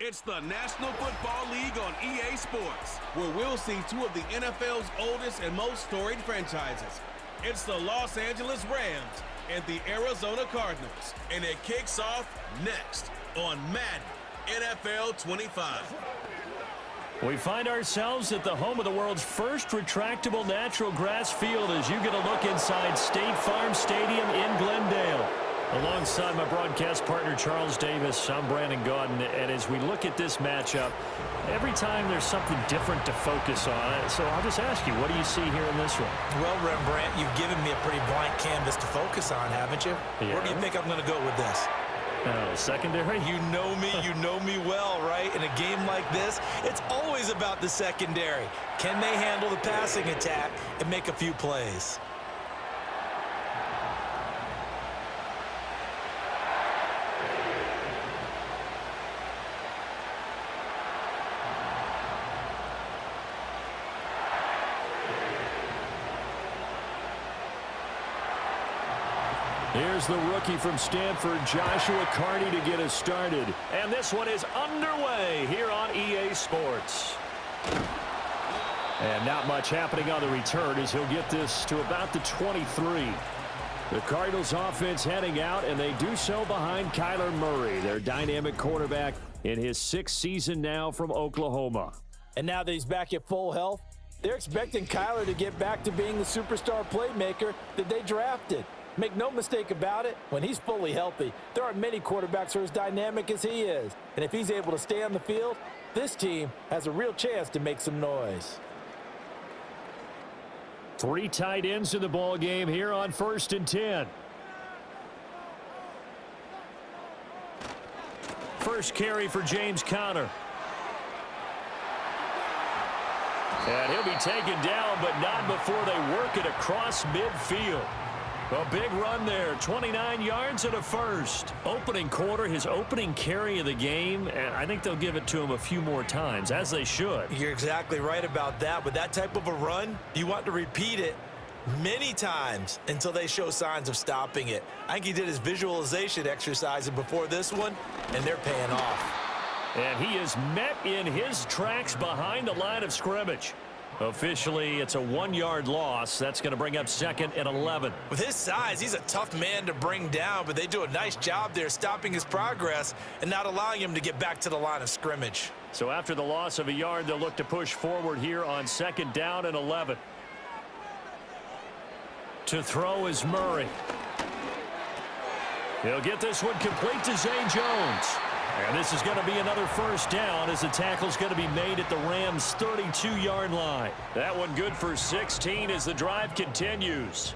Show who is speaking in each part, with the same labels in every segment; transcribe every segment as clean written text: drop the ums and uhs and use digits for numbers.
Speaker 1: It's the National Football League on EA Sports, where we'll see two of the NFL's oldest and most storied franchises. It's the Los Angeles Rams and the Arizona Cardinals, and it kicks off next on Madden NFL 25.
Speaker 2: We find ourselves at the home of the world's first retractable natural grass field as you get a look inside State Farm Stadium in Glendale. Alongside my broadcast partner, Charles Davis, I'm Brandon Gaudin, and as we look at this matchup, every time there's something different to focus on. So I'll just ask you, what do you see here in this one?
Speaker 3: Well, Rembrandt, you've given me a pretty blank canvas to focus on, haven't you?
Speaker 2: Yeah.
Speaker 3: Where do you think I'm going to go with this?
Speaker 2: Secondary?
Speaker 3: You know me well, right? In a game like this, it's always about the secondary. Can they handle the passing attack and make a few plays?
Speaker 2: Here's the rookie from Stanford, Joshua Carney, to get us started. And this one is underway here on EA Sports. And not much happening on the return as he'll get this to about the 23. The Cardinals offense heading out, and they do so behind Kyler Murray, their dynamic quarterback in his 6th season now from Oklahoma.
Speaker 4: And now that he's back at full health, they're expecting Kyler to get back to being the superstar playmaker that they drafted. Make no mistake about it, when he's fully healthy, there aren't many quarterbacks who are as dynamic as he is. And if he's able to stay on the field, this team has a real chance to make some noise.
Speaker 2: 3 tight ends in the ball game here on 1st and 10. First carry for James Conner. And he'll be taken down, but not before they work it across midfield. A big run there, 29 yards and a first. Opening quarter, his opening carry of the game, and I think they'll give it to him a few more times, as they should.
Speaker 3: You're exactly right about that. With that type of a run, you want to repeat it many times until they show signs of stopping it. I think he did his visualization exercise before this one, and they're paying off.
Speaker 2: And he is met in his tracks behind the line of scrimmage. Officially, it's a 1-yard loss. That's going to bring up 2nd and 11.
Speaker 3: With his size, he's a tough man to bring down, but they do a nice job there stopping his progress and not allowing him to get back to the line of scrimmage.
Speaker 2: So after the loss of a yard, they'll look to push forward here on 2nd down and 11. To throw is Murray. He'll get this one complete to Zay Jones. And this is going to be another first down as the tackle's going to be made at the Rams' 32-yard line. That one good for 16 as the drive continues.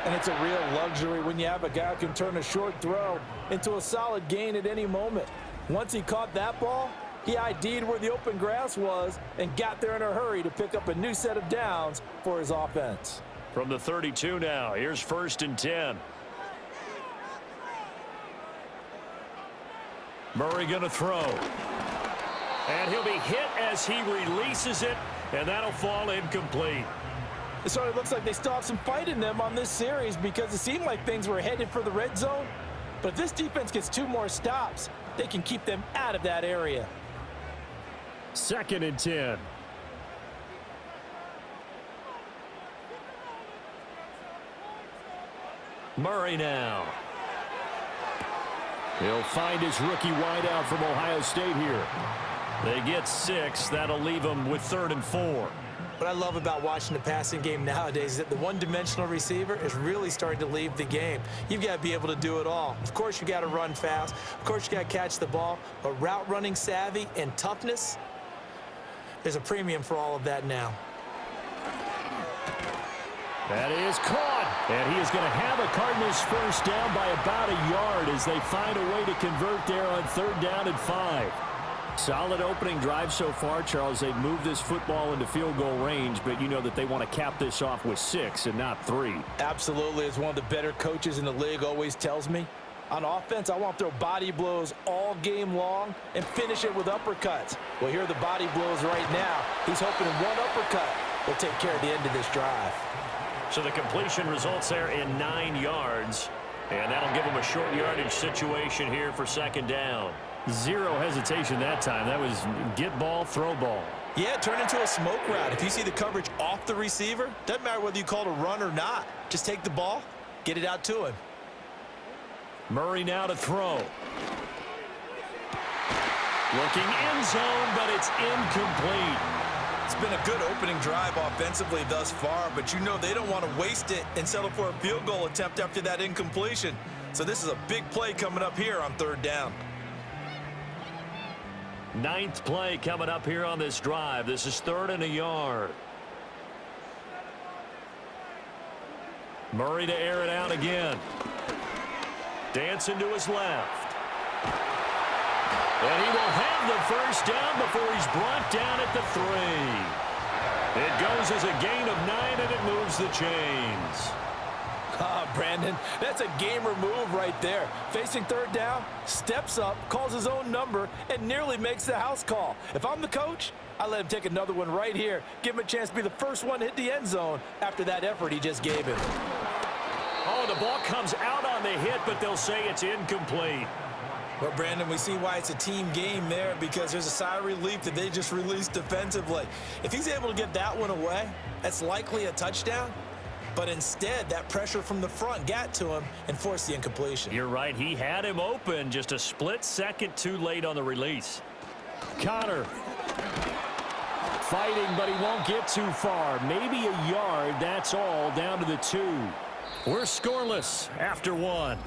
Speaker 4: And it's a real luxury when you have a guy who can turn a short throw into a solid gain at any moment. Once he caught that ball, he ID'd where the open grass was and got there in a hurry to pick up a new set of downs for his offense.
Speaker 2: From the 32 now, here's 1st and 10. Murray going to throw. And he'll be hit as he releases it, and that'll fall incomplete.
Speaker 4: It sort of looks like they still have some fight in them on this series because it seemed like things were headed for the red zone. But if this defense gets 2 more stops, they can keep them out of that area.
Speaker 2: 2nd and 10. Murray now. He'll find his rookie wideout from Ohio State here. They get 6. That'll leave them with 3rd and 4.
Speaker 3: What I love about watching the passing game nowadays is that the one-dimensional receiver is really starting to leave the game. You've got to be able to do it all. Of course, you got to run fast. Of course, you got to catch the ball. But route running savvy and toughness, there's a premium for all of that now.
Speaker 2: That is caught. And he is going to have a Cardinals first down by about a yard as they find a way to convert there on 3rd down and 5. Solid opening drive so far, Charles. They've moved this football into field goal range, but you know that they want to cap this off with 6 and not 3.
Speaker 4: Absolutely. As one of the better coaches in the league always tells me, on offense, I want to throw body blows all game long and finish it with uppercuts. Well, here are the body blows right now. He's hoping one uppercut will take care of the end of this drive.
Speaker 2: So the completion results there in 9 yards. And that'll give them a short yardage situation here for 2nd down. Zero hesitation that time. That was get ball, throw ball.
Speaker 3: Yeah, turn into a smoke route. If you see the coverage off the receiver, doesn't matter whether you call it a run or not. Just take the ball, get it out to him.
Speaker 2: Murray now to throw. Looking end zone, but it's incomplete.
Speaker 3: It's been a good opening drive offensively thus far, but you know they don't want to waste it and settle for a field goal attempt after that incompletion. So this is a big play coming up here on 3rd down.
Speaker 2: 9th play coming up here on this drive. This is 3rd and a yard. Murray to air it out again. Dancing to his left. And he will have the first down before he's brought down at the 3. It goes as a gain of 9, and it moves the chains.
Speaker 4: Brandon, that's a gamer move right there. Facing 3rd down, steps up, calls his own number, and nearly makes the house call. If I'm the coach, I let him take another one right here. Give him a chance to be the first one to hit the end zone after that effort he just gave him.
Speaker 2: Oh, the ball comes out on the hit, but they'll say it's incomplete.
Speaker 3: Well, Brandon, we see why it's a team game there, because there's a sigh of relief that they just released defensively. If he's able to get that one away, that's likely a touchdown. But instead, that pressure from the front got to him and forced the incompletion.
Speaker 2: You're right. He had him open, just a split second too late on the release. Connor fighting, but he won't get too far. Maybe a yard, that's all, down to the 2. We're scoreless after 1.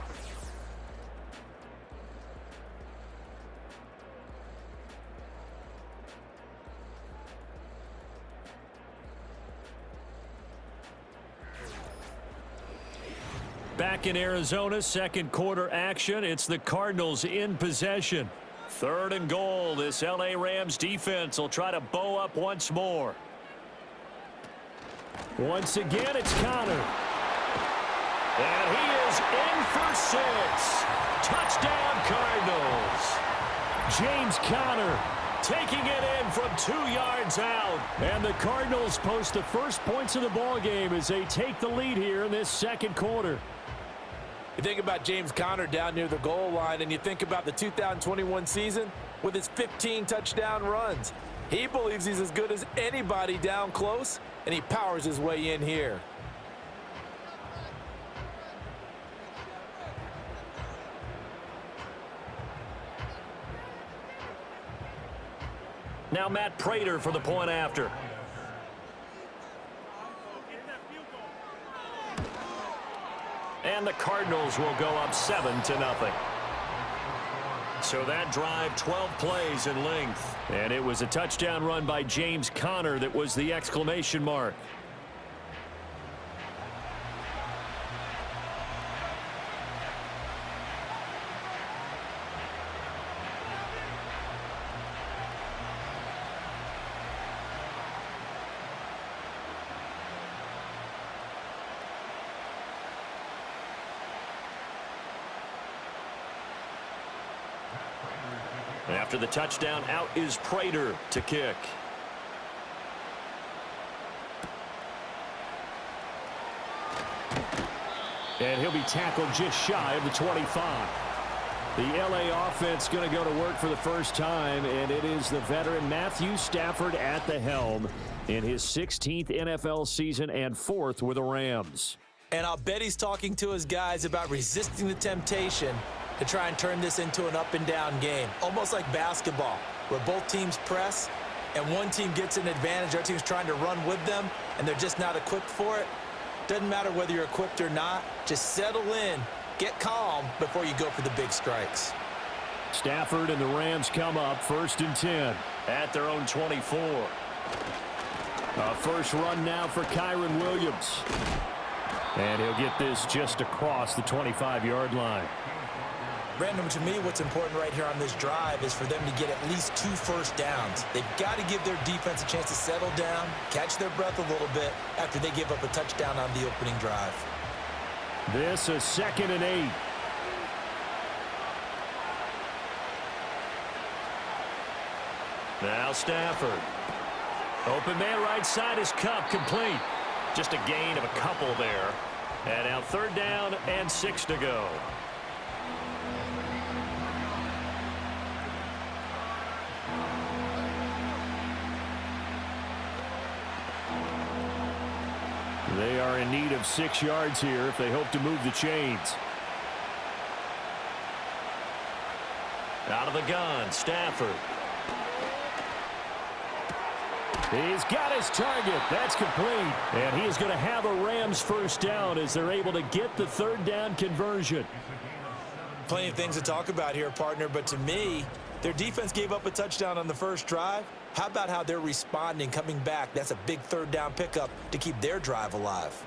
Speaker 2: Back in Arizona, 2nd quarter action. It's the Cardinals in possession. 3rd and goal. This LA Rams defense will try to bow up once more. Once again, it's Connor. And he is in for 6. Touchdown, Cardinals. James Conner taking it in from 2 yards out. And the Cardinals post the first points of the ball game as they take the lead here in this 2nd quarter.
Speaker 4: You think about James Conner down near the goal line, and you think about the 2021 season with his 15 touchdown runs. He believes he's as good as anybody down close, and he powers his way in here.
Speaker 2: Now Matt Prater for the point after. And the Cardinals will go up 7-0. So that drive, 12 plays in length. And it was a touchdown run by James Conner that was the exclamation mark. After the touchdown, out is Prater to kick. And he'll be tackled just shy of the 25. The LA offense going to go to work for the first time, and it is the veteran Matthew Stafford at the helm in his 16th NFL season and 4th with the Rams.
Speaker 3: And I'll bet he's talking to his guys about resisting the temptation to try and turn this into an up-and-down game, almost like basketball, where both teams press and one team gets an advantage. Our team's trying to run with them, and they're just not equipped for it. Doesn't matter whether you're equipped or not. Just settle in, get calm before you go for the big strikes.
Speaker 2: Stafford and the Rams come up 1st and 10 at their own 24. A first run now for Kyron Williams. And he'll get this just across the 25-yard line.
Speaker 3: Brandon, to me, what's important right here on this drive is for them to get at least 2 first downs. They've got to give their defense a chance to settle down, catch their breath a little bit after they give up a touchdown on the opening drive.
Speaker 2: This is 2nd and 8. Now Stafford. Open man right side is Cup, complete. Just a gain of a couple there. And now 3rd down and 6 to go. They are in need of 6 yards here if they hope to move the chains. Out of the gun, Stafford. He's got his target. That's complete. And he is going to have a Rams first down as they're able to get the 3rd down conversion.
Speaker 3: Plenty of things to talk about here, partner, but to me, their defense gave up a touchdown on the first drive. How about how they're responding, coming back? That's a big 3rd down pickup to keep their drive alive.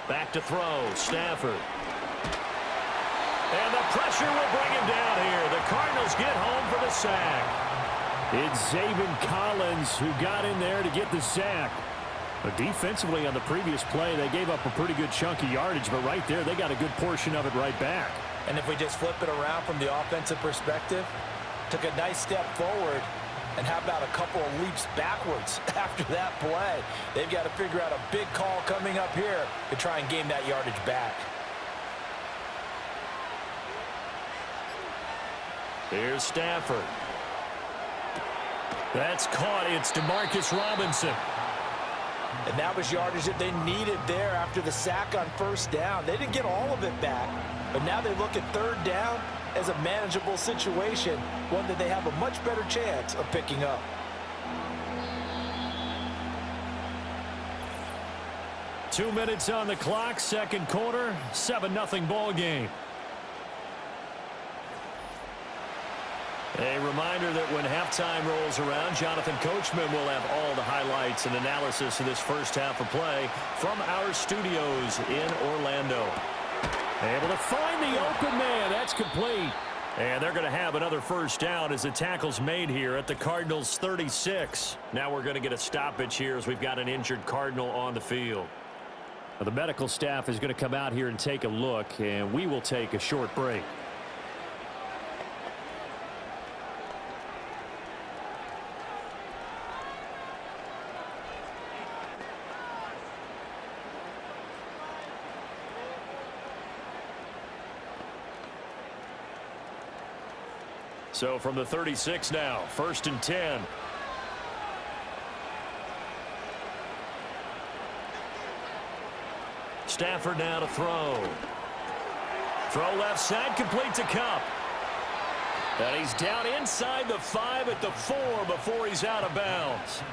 Speaker 2: Back to throw, Stafford. And the pressure will bring him down here. The Cardinals get home for the sack. It's Zaven Collins who got in there to get the sack. But defensively on the previous play, they gave up a pretty good chunk of yardage, but right there, they got a good portion of it right back.
Speaker 3: And if we just flip it around from the offensive perspective, took a nice step forward, and how about a couple of leaps backwards after that play? They've got to figure out a big call coming up here to try and gain that yardage back.
Speaker 2: Here's Stafford. That's caught. It's DeMarcus Robinson.
Speaker 3: And that was yardage that they needed there after the sack on first down. They didn't get all of it back, but now they look at 3rd down as a manageable situation, one that they have a much better chance of picking up.
Speaker 2: Two minutes on the clock, second quarter, 7-0 ball game. A reminder that when halftime rolls around, Jonathan Coachman will have all the highlights and analysis of this first half of play from our studios in Orlando. Able to find the open man. That's complete. And they're going to have another first down as the tackle's made here at the Cardinals 36. Now we're going to get a stoppage here as we've got an injured Cardinal on the field. Now the medical staff is going to come out here and take a look, and we will take a short break. So from the 36 now, 1st and 10. Stafford now to throw. Throw left side, complete to Kupp. And he's down inside the 5 at the 4 before he's out of bounds.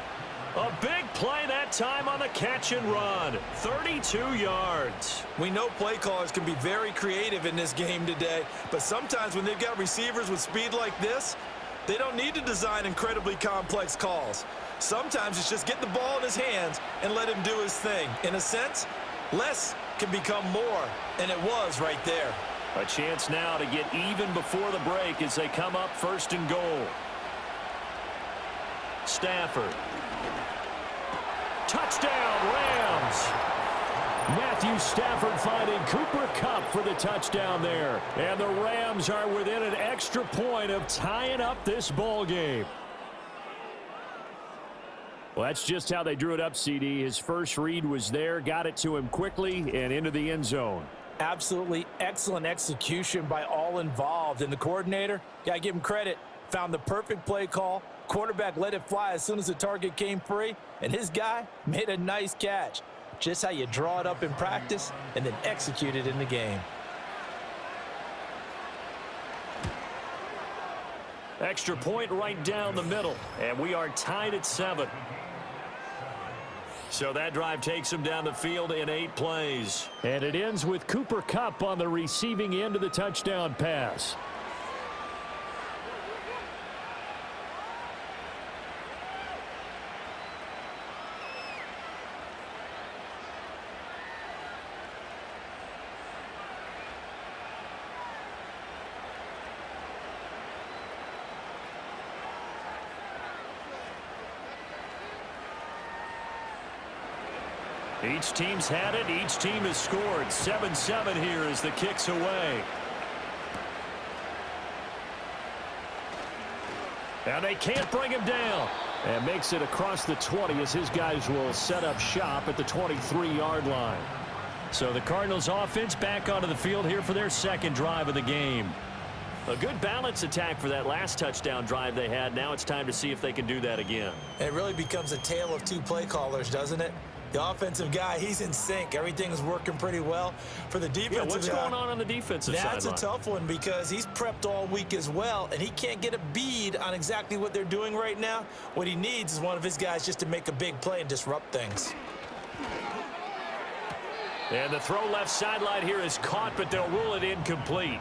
Speaker 2: A big play that time on the catch and run. 32 yards.
Speaker 3: We know play callers can be very creative in this game today, but sometimes when they've got receivers with speed like this, they don't need to design incredibly complex calls. Sometimes it's just get the ball in his hands and let him do his thing. In a sense, less can become more, and it was right there.
Speaker 2: A chance now to get even before the break as they come up 1st and goal. Stafford. Touchdown, Rams. Matthew Stafford finding Cooper Kupp for the touchdown there. And the Rams are within an extra point of tying up this ball game. Well, that's just how they drew it up, CD. His first read was there, got it to him quickly and into the end zone.
Speaker 4: Absolutely excellent execution by all involved. And the coordinator, got to give him credit, found the perfect play call. Quarterback let it fly as soon as the target came free, and his guy made a nice catch. Just how you draw it up in practice and then execute it in the game.
Speaker 2: Extra point right down the middle, and we are tied at 7. So that drive takes him down the field in 8 plays. And it ends with Cooper Kupp on the receiving end of the touchdown pass. Each team's had it. Each team has scored. 7-7 here as the kick's away. And they can't bring him down. And makes it across the 20 as his guys will set up shop at the 23-yard line. So the Cardinals offense back onto the field here for their second drive of the game. A good balance attack for that last touchdown drive they had. Now it's time to see if they can do that again.
Speaker 3: It really becomes a tale of two play callers, doesn't it? The offensive guy, he's in sync. Everything is working pretty well. For the defensive guy,
Speaker 2: what's going on the defensive side?
Speaker 3: That's a tough one because he's prepped all week as well, and he can't get a bead on exactly what they're doing right now. What he needs is one of his guys just to make a big play and disrupt things.
Speaker 2: And the throw left sideline here is caught, but they'll rule it incomplete.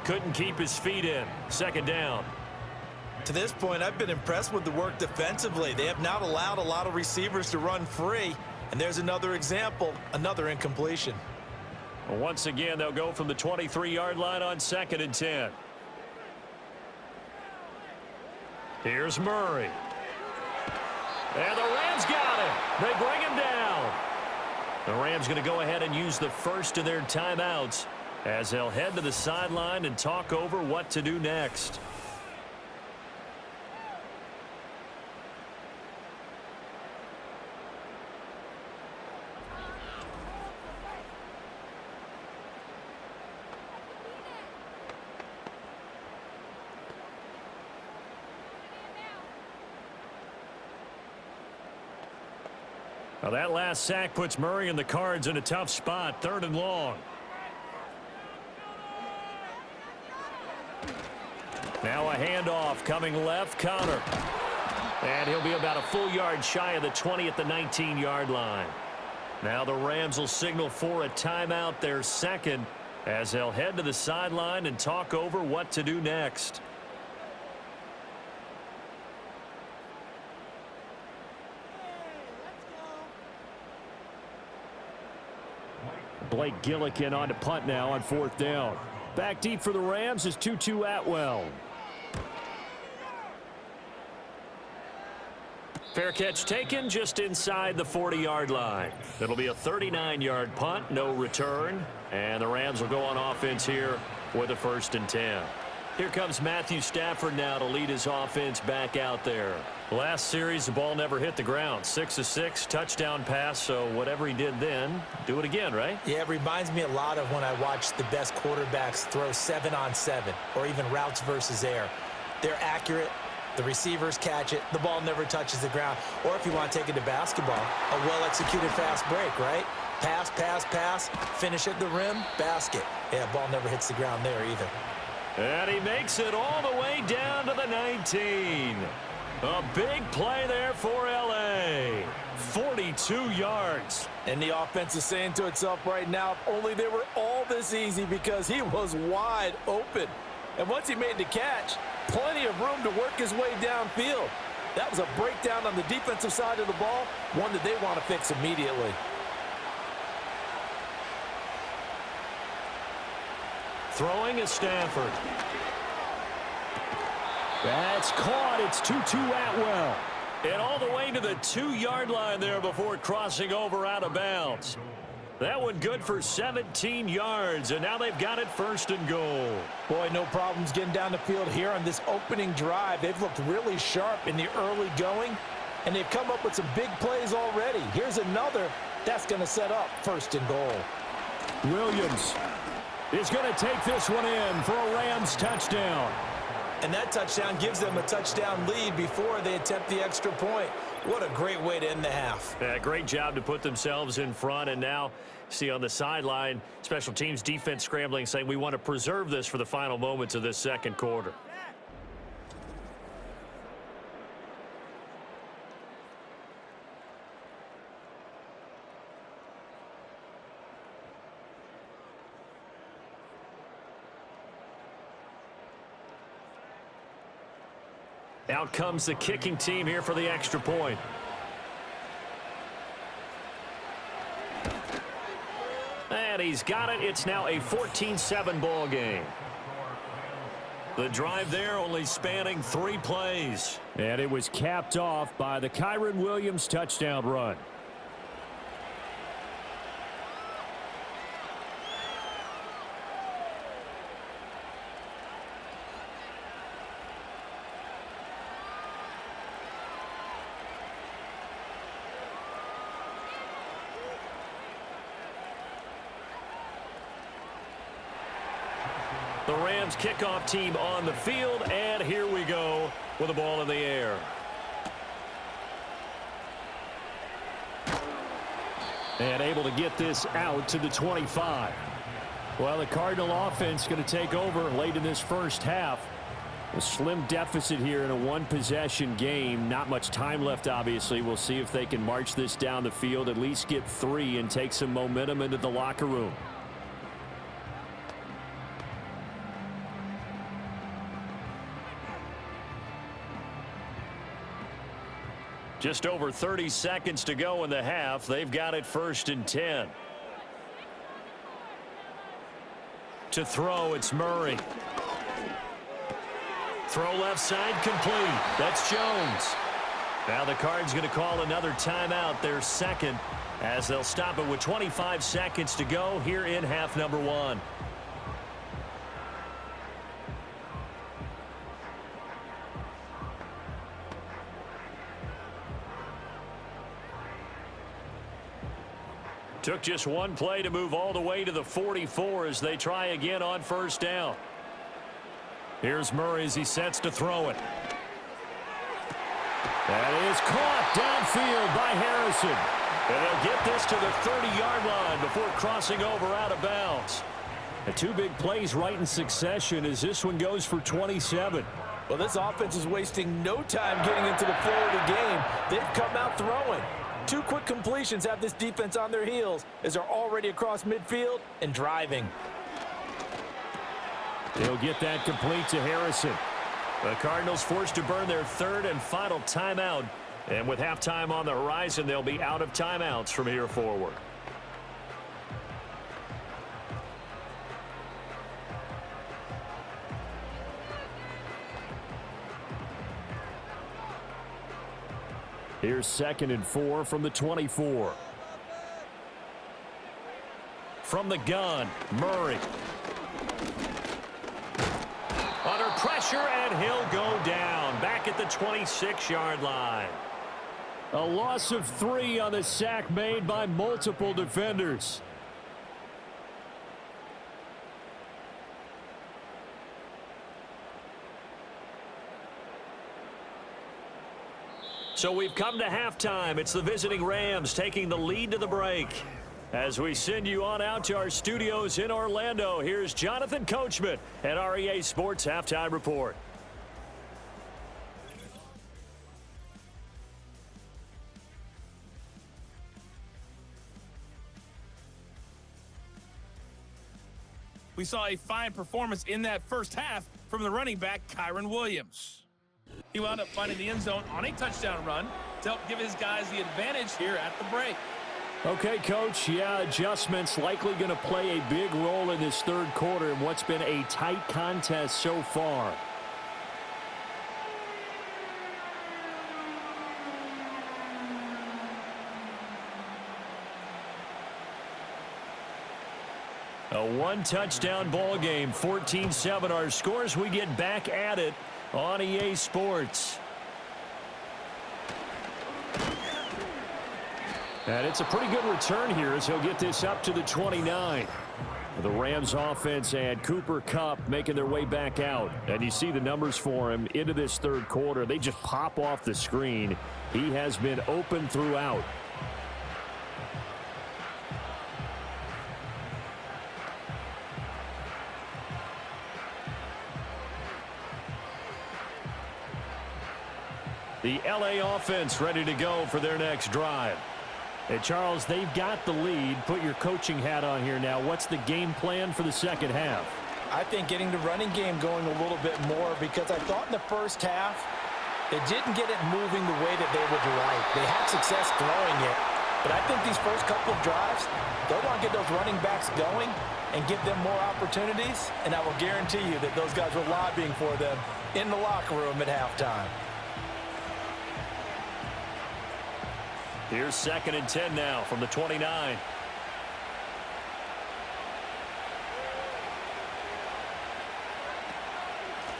Speaker 2: Couldn't keep his feet in. Second down.
Speaker 3: To this point, I've been impressed with the work defensively. They have not allowed a lot of receivers to run free. And there's another example, another incompletion.
Speaker 2: Once again, they'll go from the 23-yard line on 2nd and 10. Here's Murray. And the Rams got him. They bring him down. The Rams going to go ahead and use the first of their timeouts as they'll head to the sideline and talk over what to do next. Now that last sack puts Murray and the Cards in a tough spot. 3rd and long. Now a handoff coming left. Connor. And he'll be about a full yard shy of the 20 at the 19-yard line. Now the Rams will signal for a timeout, their second, as they'll head to the sideline and talk over what to do next. Blake Gillikin on to punt now on 4th down. Back deep for the Rams is Tutu Atwell. Fair catch taken just inside the 40-yard line. It'll be a 39-yard punt, no return. And the Rams will go on offense here with a 1st and 10. Here comes Matthew Stafford now to lead his offense back out there. Last series, the ball never hit the ground. 6 of 6, touchdown pass, so whatever he did then, do it again, right?
Speaker 3: Yeah, it reminds me a lot of when I watched the best quarterbacks throw 7-on-7 or even routes versus air. They're accurate. The receivers catch it. The ball never touches the ground. Or if you want to take it to basketball, a well-executed fast break, right? Pass, pass, pass, finish at the rim, basket. Yeah, ball never hits the ground there either.
Speaker 2: And he makes it all the way down to the 19. A big play there for L.A. 42 yards.
Speaker 4: And the offense is saying to itself right now, if only they were all this easy, because he was wide open. And once he made the catch, plenty of room to work his way downfield. That was a breakdown on the defensive side of the ball, one that they want to fix immediately.
Speaker 2: Throwing is Stafford. That's caught. It's Tutu Atwell. And all the way to the 2-yard line there before crossing over out of bounds. That one good for 17 yards, and now they've got it 1st and goal.
Speaker 4: Boy, no problems getting down the field here on this opening drive. They've looked really sharp in the early going, and they've come up with some big plays already. Here's another that's going to set up 1st and goal.
Speaker 2: Williams is going to take this one in for a Rams touchdown.
Speaker 3: And that touchdown gives them a touchdown lead before they attempt the extra point. What a great way to end the half.
Speaker 2: Yeah, great job to put themselves in front. And now, see on the sideline, special teams defense scrambling, saying we want to preserve this for the final moments of this second quarter. Out comes the kicking team here for the extra point. And he's got it. It's now a 14-7 ball game. The drive there only spanning 3 plays. And it was capped off by the Kyren Williams touchdown run. The Rams kickoff team on the field, and here we go with the ball in the air. And able to get this out to the 25. Well, the Cardinal offense going to take over late in this first half. A slim deficit here in a one-possession game. Not much time left, obviously. We'll see if they can march this down the field, at least get 3 and take some momentum into the locker room. Just over 30 seconds to go in the half. They've got it 1st and 10. To throw, it's Murray. Throw left side complete. That's Jones. Now the Cards going to call another timeout, their second, as they'll stop it with 25 seconds to go here in half number 1. Took just one play to move all the way to the 44 as they try again on 1st down. Here's Murray as he sets to throw it. That is caught downfield by Harrison. And they'll get this to the 30-yard line before crossing over out of bounds. The 2 big plays right in succession as this one goes for 27.
Speaker 4: Well, this offense is wasting no time getting into the flow of the game. They've come out throwing. 2 quick completions have this defense on their heels as they're already across midfield and driving.
Speaker 2: They'll get that complete to Harrison. The Cardinals forced to burn their 3rd and final timeout. And with halftime on the horizon, they'll be out of timeouts from here forward. Here's 2nd and 4 from the 24. From the gun, Murray. Under pressure, and he'll go down. Back at the 26-yard line. A loss of 3 on the sack made by multiple defenders. So we've come to halftime. It's the visiting Rams taking the lead to the break. As we send you on out to our studios in Orlando, here's Jonathan Coachman at REA Sports Halftime Report.
Speaker 5: We saw a fine performance in that first half from the running back, Kyron Williams. He wound up finding the end zone on a touchdown run to help give his guys the advantage here at the break.
Speaker 2: Okay, Coach. Yeah, adjustments likely going to play a big role in this 3rd quarter in what's been a tight contest so far. A 1-touchdown ball game, 14-7 our scores. We get back at it on EA Sports. And it's a pretty good return here as he'll get this up to the 29. The Rams offense and Cooper Kupp making their way back out. And you see the numbers for him into this 3rd quarter. They just pop off the screen. He has been open throughout. The LA offense ready to go for their next drive. Hey, Charles, they've got the lead. Put your coaching hat on here now. What's the game plan for the second half?
Speaker 4: I think getting the running game going a little bit more, because I thought in the first half they didn't get it moving the way that they would like. They had success throwing it, but I think these first couple of drives, they'll want to get those running backs going and give them more opportunities, and I will guarantee you that those guys were lobbying for them in the locker room at halftime.
Speaker 2: Here's 2nd and 10 now from the 29.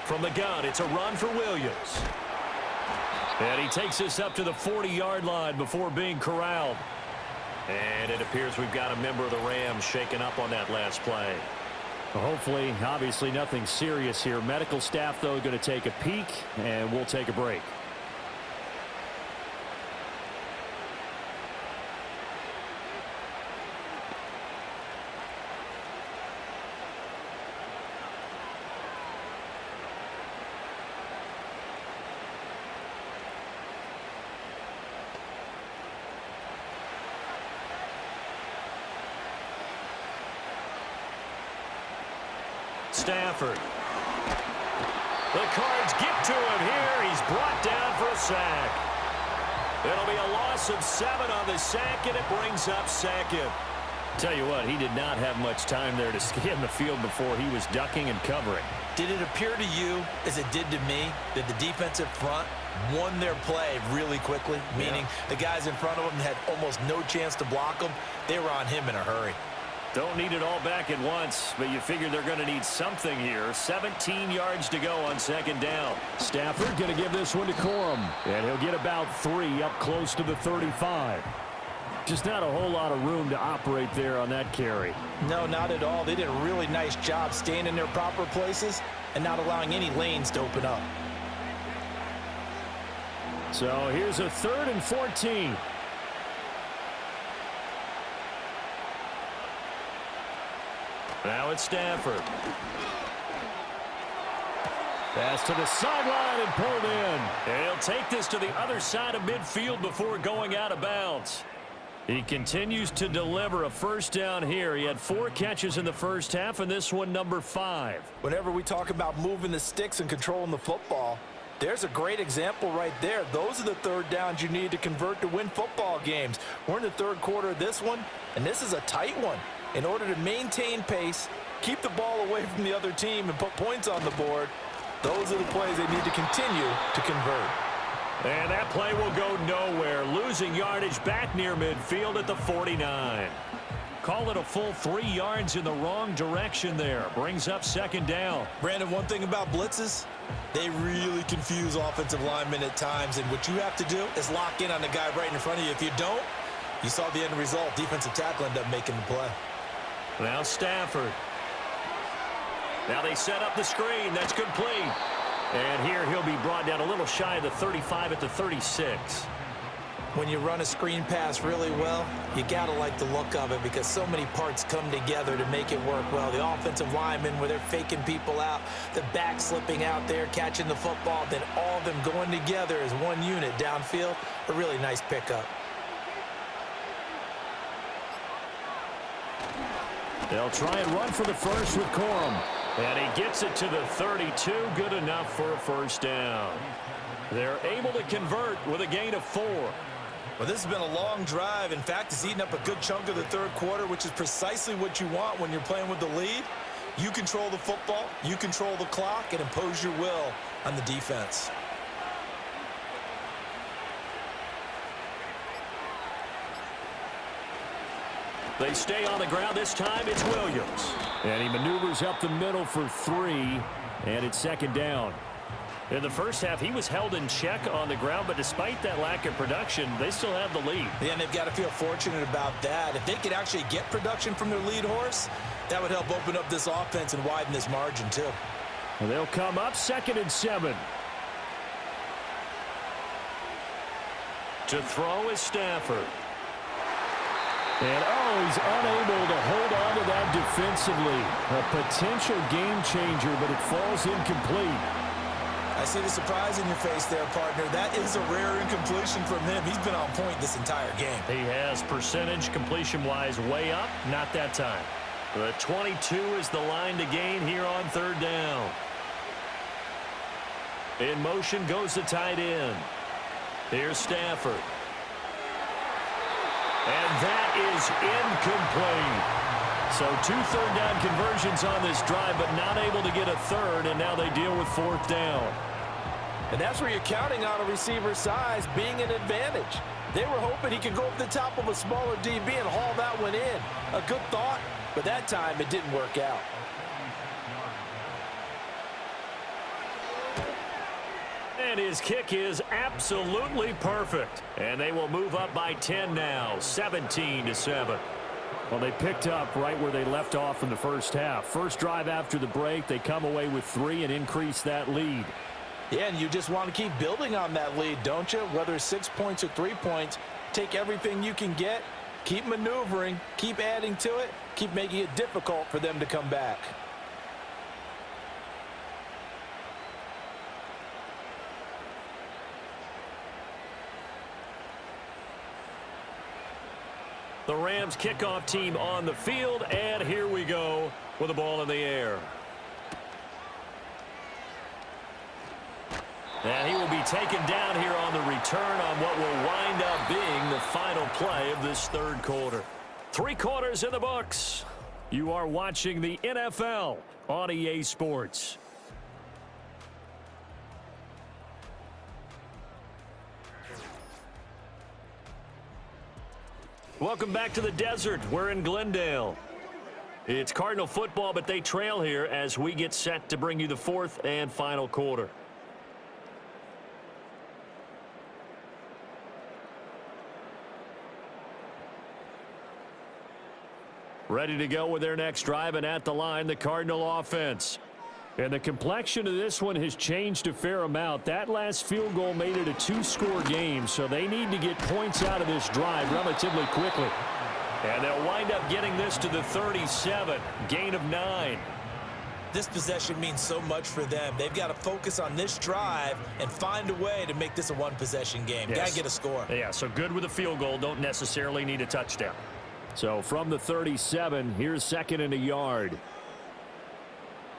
Speaker 2: From the gun, it's a run for Williams. And he takes this up to the 40-yard line before being corralled. And it appears we've got a member of the Rams shaken up on that last play. Hopefully, obviously nothing serious here. Medical staff, though, going to take a peek, and we'll take a break. Stafford. The Cards get to him here. He's brought down for a sack. It'll be a loss of 7 on the sack, and it brings up second. Tell you what, he did not have much time there to scan the field before he was ducking and covering.
Speaker 3: Did it appear to you, as it did to me, that the defensive front won their play really quickly? Meaning the guys in front of them had almost no chance to block them. They were on him in a hurry.
Speaker 2: Don't need it all back at once, but you figure they're going to need something here. 17 yards to go on second down. Stafford going to give this one to Corum, and he'll get about 3 up close to the 35. Just not a whole lot of room to operate there on that carry.
Speaker 4: No, not at all. They did a really nice job staying in their proper places and not allowing any lanes to open up.
Speaker 2: So here's a 3rd and 14. Now it's Stafford. Pass to the sideline and pulled in. And he'll take this to the other side of midfield before going out of bounds. He continues to deliver a first down here. He had 4 catches in the first half, and this one number 5.
Speaker 4: Whenever we talk about moving the sticks and controlling the football, there's a great example right there. Those are the 3rd downs you need to convert to win football games. We're in the 3rd quarter of this one, and this is a tight one. In order to maintain pace, keep the ball away from the other team, and put points on the board, those are the plays they need to continue to convert.
Speaker 2: And that play will go nowhere. Losing yardage back near midfield at the 49. Call it a full 3 yards in the wrong direction there. Brings up second down.
Speaker 3: Brandon, one thing about blitzes, they really confuse offensive linemen at times, and what you have to do is lock in on the guy right in front of you. If you don't, you saw the end result. Defensive tackle ended up making the play.
Speaker 2: Now Stafford. Now they set up the screen. That's complete. And here he'll be brought down a little shy of the 35 at the 36.
Speaker 3: When you run a screen pass really well, you got to like the look of it because so many parts come together to make it work well. The offensive linemen, where they're faking people out, the back slipping out there, catching the football, then all of them going together as one unit downfield. A really nice pickup.
Speaker 2: They'll try and run for the first with Corum. And he gets it to the 32. Good enough for a first down. They're able to convert with a gain of 4.
Speaker 3: Well, this has been a long drive. In fact, it's eaten up a good chunk of the 3rd quarter, which is precisely what you want when you're playing with the lead. You control the football, you control the clock, and impose your will on the defense.
Speaker 2: They stay on the ground. This time it's Williams. And he maneuvers up the middle for 3. And it's second down. In the first half, he was held in check on the ground, but despite that lack of production, they still have the lead.
Speaker 3: Yeah, and they've got to feel fortunate about that. If they could actually get production from their lead horse, that would help open up this offense and widen this margin, too.
Speaker 2: And they'll come up 2nd and 7. To throw is Stafford. And, he's unable to hold on to that defensively. A potential game changer, but it falls incomplete.
Speaker 3: I see the surprise in your face there, partner. That is a rare incompletion from him. He's been on point this entire game.
Speaker 2: He has percentage completion-wise way up. Not that time. The 22 is the line to gain here on 3rd down. In motion goes the tight end. Here's Stafford. And that is incomplete. So 2 third-down conversions on this drive, but not able to get a 3rd, and now they deal with 4th down.
Speaker 4: And that's where you're counting on a receiver's size being an advantage. They were hoping he could go up the top of a smaller DB and haul that one in. A good thought, but that time it didn't work out.
Speaker 2: And his kick is absolutely perfect. And they will move up by 10 now, 17-7. Well, they picked up right where they left off in the first half. First drive after the break, they come away with 3 and increase that lead.
Speaker 4: Yeah, and you just want to keep building on that lead, don't you? Whether it's 6 points or 3 points, take everything you can get, keep maneuvering, keep adding to it, keep making it difficult for them to come back.
Speaker 2: The Rams kickoff team on the field, and here we go with the ball in the air. And he will be taken down here on the return on what will wind up being the final play of this third quarter. 3 quarters in the books. You are watching the NFL on EA Sports. Welcome back to the desert. We're in Glendale. It's Cardinal football, but they trail here as we get set to bring you the 4th and final quarter. Ready to go with their next drive, and at the line, the Cardinal offense. And the complexion of this one has changed a fair amount. That last field goal made it a 2-score game, so they need to get points out of this drive relatively quickly. And they'll wind up getting this to the 37, gain of 9.
Speaker 3: This possession means so much for them. They've got to focus on this drive and find a way to make this a one-possession game.
Speaker 2: Yes.
Speaker 3: Got to get a score.
Speaker 2: Yeah, so good with a field goal, don't necessarily need a touchdown. So from the 37, here's 2nd and a yard.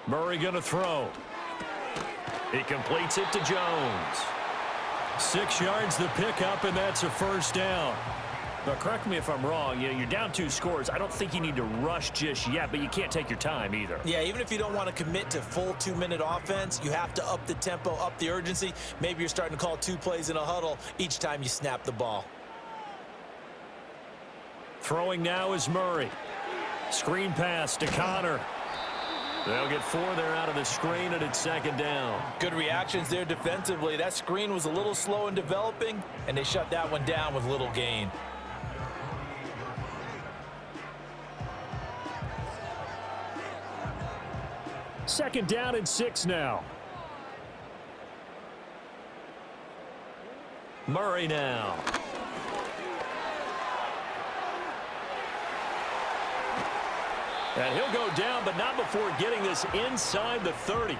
Speaker 2: Murray going to throw. He completes it to Jones. 6 yards the pickup, and that's a first down. Now, correct me if I'm wrong. You're down 2 scores. I don't think you need to rush just yet, but you can't take your time either.
Speaker 3: Yeah, even if you don't want to commit to full 2-minute offense, you have to up the tempo, up the urgency. Maybe you're starting to call 2 plays in a huddle each time you snap the ball.
Speaker 2: Throwing now is Murray. Screen pass to Connor. They'll get 4 there out of the screen, and it's 2nd down.
Speaker 4: Good reactions there defensively. That screen was a little slow in developing, and they shut that one down with little gain.
Speaker 2: Second down and 6 now. Murray now. And he'll go down, but not before getting this inside the 30.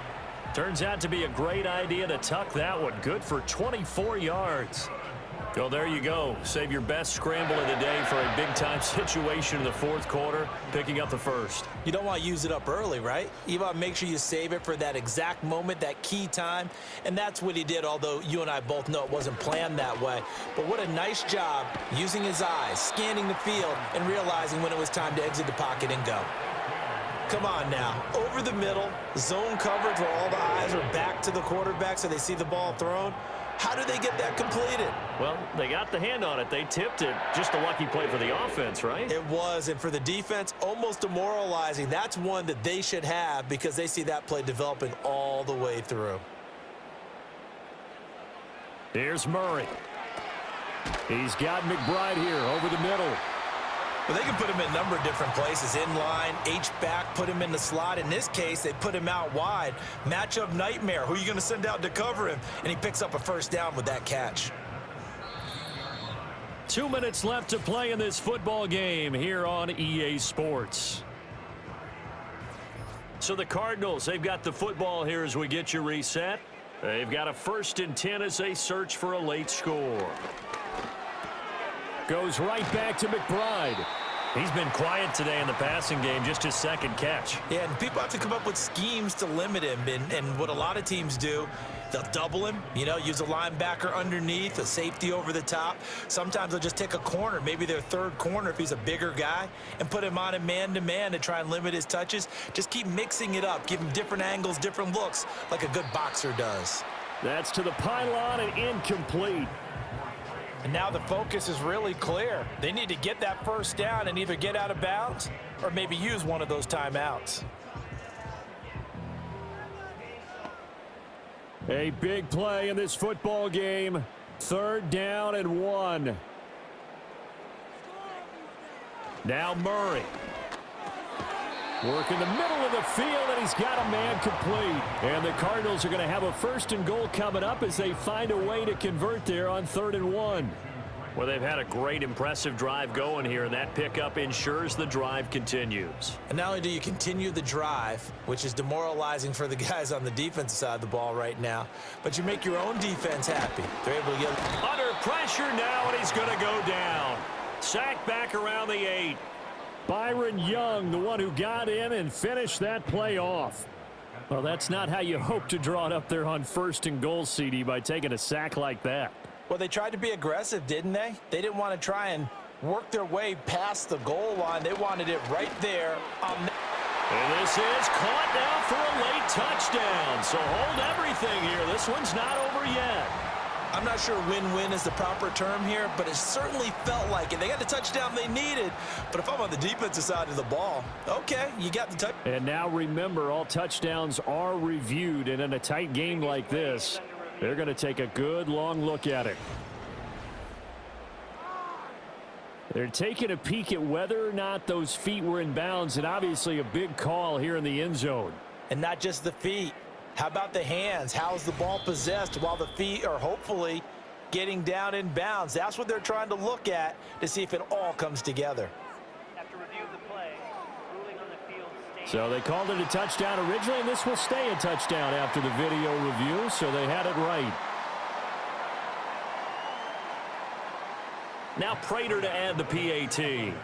Speaker 2: Turns out to be a great idea to tuck that one. Good for 24 yards. Well, there you go. Save your best scramble of the day for a big-time situation in the 4th quarter, picking up the 1st.
Speaker 3: You don't want to use it up early, right? You want to make sure you save it for that exact moment, that key time. And that's what he did, although you and I both know it wasn't planned that way. But what a nice job using his eyes, scanning the field, and realizing when it was time to exit the pocket and go. Come on now. Over the middle, zone coverage where all the eyes are back to the quarterback so they see the ball thrown. How do they get that completed?
Speaker 2: Well, they got the hand on it. They tipped it. Just a lucky play for the offense, right?
Speaker 3: It was, and for the defense, almost demoralizing. That's one that they should have because they see that play developing all the way through.
Speaker 2: Here's Murray. He's got McBride here over the middle.
Speaker 3: Well, they can put him in a number of different places. In line, H-back, put him in the slot. In this case, they put him out wide. Matchup nightmare. Who are you going to send out to cover him? And he picks up a first down with that catch.
Speaker 2: 2 minutes left to play in this football game here on EA Sports. So the Cardinals, they've got the football here as we get you reset. They've got a 1st and 10 as they search for a late score. Goes right back to McBride. He's been quiet today in the passing game, just his 2nd catch.
Speaker 3: Yeah, and people have to come up with schemes to limit him. And what a lot of teams do, they'll double him, use a linebacker underneath, a safety over the top. Sometimes they'll just take a corner, maybe their 3rd corner if he's a bigger guy, and put him on a man-to-man to try and limit his touches. Just keep mixing it up, give him different angles, different looks, like a good boxer does.
Speaker 2: That's to the pylon and incomplete.
Speaker 4: And now the focus is really clear. They need to get that first down and either get out of bounds or maybe use one of those timeouts.
Speaker 2: A big play in this football game. 3rd down and 1. Now Murray. Work in the middle of the field, and he's got a man complete. And the Cardinals are going to have a 1st and goal coming up as they find a way to convert there on 3rd and 1. Well, they've had a great, impressive drive going here, and that pickup ensures the drive continues.
Speaker 3: And not only do you continue the drive, which is demoralizing for the guys on the defensive side of the ball right now, but you make your own defense happy. They're able to get
Speaker 2: under pressure now, and he's going to go down. Sacked back around the 8. Byron Young, the one who got in and finished that play off. Well, that's not how you hope to draw it up there on 1st and goal, CD, by taking a sack like that.
Speaker 4: Well, they tried to be aggressive, didn't they? They didn't want to try and work their way past the goal line. They wanted it right there.
Speaker 2: And this is caught now for a late touchdown. So hold everything here. This one's not over yet.
Speaker 3: I'm not sure win-win is the proper term here, but it certainly felt like it. They got the touchdown they needed, but if I'm on the defensive side of the ball, okay, you got the touchdown.
Speaker 2: And now remember, all touchdowns are reviewed, and in a tight game like this, they're going to take a good long look at it. They're taking a peek at whether or not those feet were in bounds, and obviously a big call here in the end zone.
Speaker 4: And not just the feet. How about the hands? How's the ball possessed while the feet are hopefully getting down in bounds? That's what they're trying to look at to see if it all comes together.
Speaker 2: So they called it a touchdown originally, and this will stay a touchdown after the video review, so they had it right. Now Prater to add the PAT.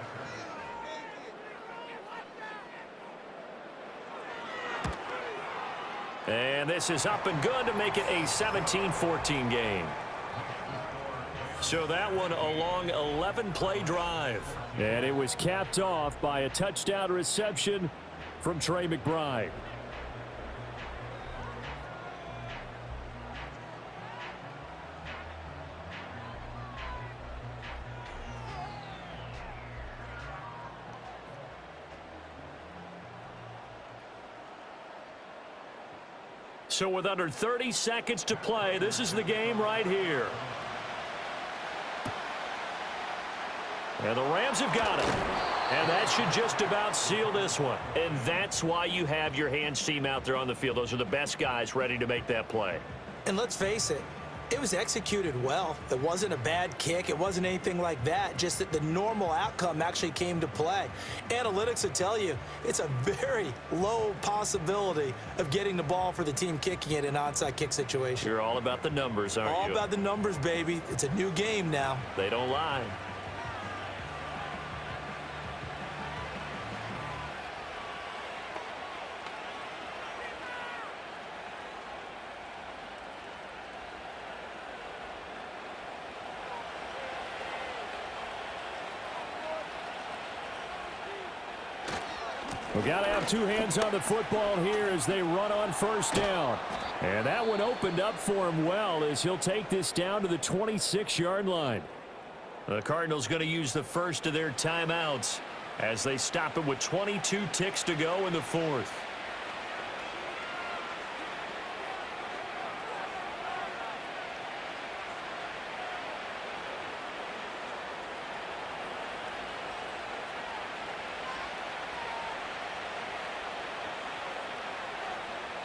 Speaker 2: And this is up and good to make it a 17-14 game. So that one a long 11-play drive. And it was capped off by a touchdown reception from Trey McBride. So with under 30 seconds to play, this is the game right here. And the Rams have got it. And that should just about seal this one. And that's why you have your hands team out there on the field. Those are the best guys ready to make that play.
Speaker 3: And let's face it, it was executed well. It wasn't a bad kick. It wasn't anything like that. Just that the normal outcome actually came to play. Analytics will tell you it's a very low possibility of getting the ball for the team kicking it in an onside kick situation.
Speaker 2: You're all about the numbers, aren't you?
Speaker 3: All about the numbers, baby. It's a new game now.
Speaker 2: They don't lie. We've got to have two hands on the football here as they run on first down. And that one opened up for him well as he'll take this down to the 26-yard line. The Cardinals going to use the first of their timeouts as they stop it with 22 ticks to go in the fourth.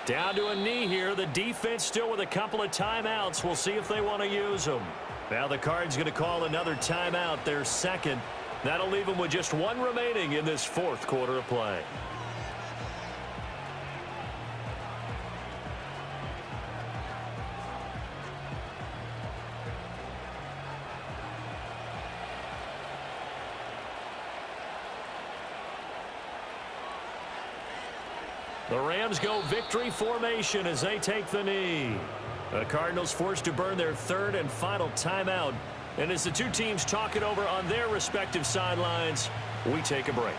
Speaker 2: Down to a knee here. The defense still with a couple of timeouts. We'll see if they want to use them. Now the Cards going to call another timeout, their second. That'll leave them with just one remaining in this fourth quarter of play. The Rams go victory formation as they take the knee. The Cardinals forced to burn their third and final timeout. And as the two teams talk it over on their respective sidelines, we take a break.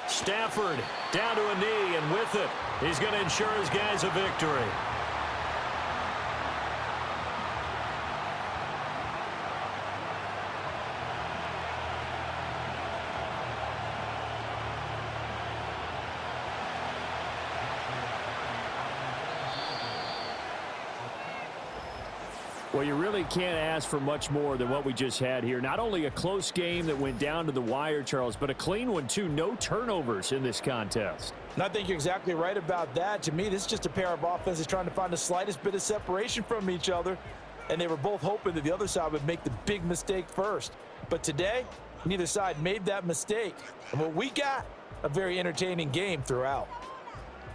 Speaker 2: Stafford down to a knee, and with it, he's going to ensure his guys a victory. Well, you really can't ask for much more than what we just had here. Not only a close game that went down to the wire, Charles, but a clean one, too. No turnovers in this contest.
Speaker 4: And I think you're exactly right about that. To me, this is just a pair of offenses trying to find the slightest bit of separation from each other. And they were both hoping that the other side would make the big mistake first. But today, neither side made that mistake. And what we got, a very entertaining game throughout.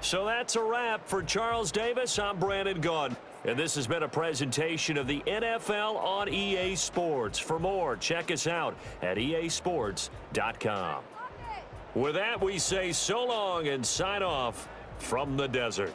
Speaker 2: So that's a wrap for Charles Davis. I'm Brandon Gaudin. And this has been a presentation of the NFL on EA Sports. For more, check us out at easports.com. With that, we say so long and sign off from the desert.